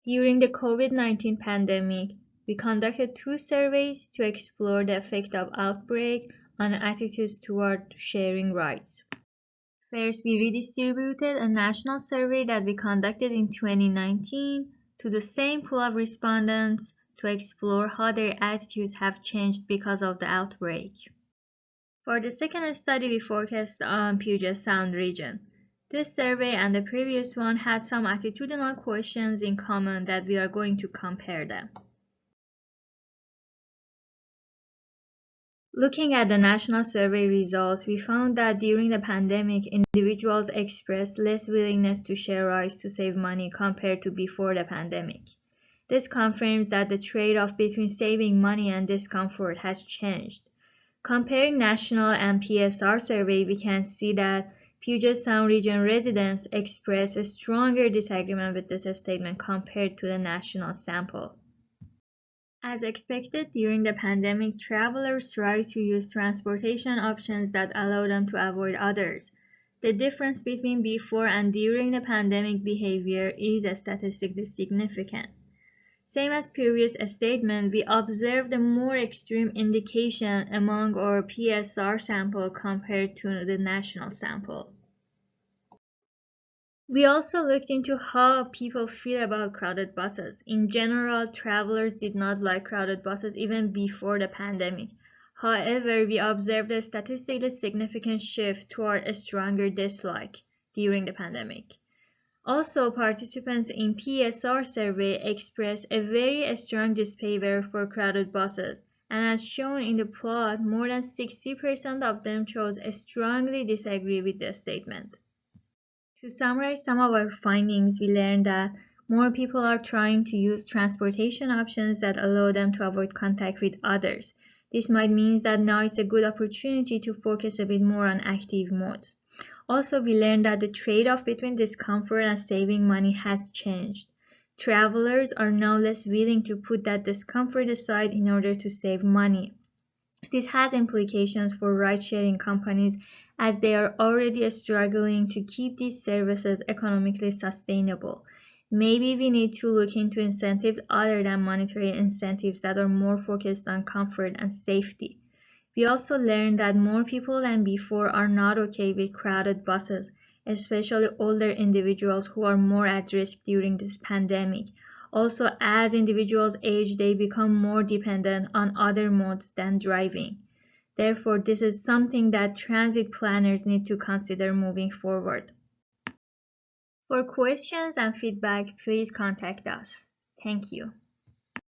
During the COVID-19 pandemic, we conducted two surveys to explore the effect of outbreak on attitudes toward sharing rides. First, we redistributed a national survey that we conducted in 2019 to the same pool of respondents to explore how their attitudes have changed because of the outbreak. For the second study, we focused on Puget Sound region. This survey and the previous one had some attitudinal questions in common that we are going to compare them. Looking at the national survey results, we found that during the pandemic, individuals expressed less willingness to share rides to save money compared to before the pandemic. This confirms that the trade-off between saving money and discomfort has changed. Comparing national and PSR survey, we can see that Puget Sound region residents express a stronger disagreement with this statement compared to the national sample. As expected, during the pandemic, travelers tried to use transportation options that allow them to avoid others. The difference between before and during the pandemic behavior is statistically significant. Same as previous statement, we observed a more extreme indication among our PSR sample compared to the national sample. We also looked into how people feel about crowded buses. In general, travelers did not like crowded buses even before the pandemic. However, we observed a statistically significant shift toward a stronger dislike during the pandemic. Also, participants in PSR survey expressed a very strong disfavor for crowded buses, and as shown in the plot, more than 60% of them chose strongly disagree with the statement. To summarize some of our findings, we learned that more people are trying to use transportation options that allow them to avoid contact with others. This might mean that now is a good opportunity to focus a bit more on active modes. Also, we learned that the trade-off between discomfort and saving money has changed. Travelers are now less willing to put that discomfort aside in order to save money. This has implications for ride-sharing companies as they are already struggling to keep these services economically sustainable. Maybe we need to look into incentives other than monetary incentives that are more focused on comfort and safety. We also learned that more people than before are not okay with crowded buses, especially older individuals who are more at risk during this pandemic. Also, as individuals age, they become more dependent on other modes than driving. Therefore, this is something that transit planners need to consider moving forward. For questions and feedback, please contact us. Thank you.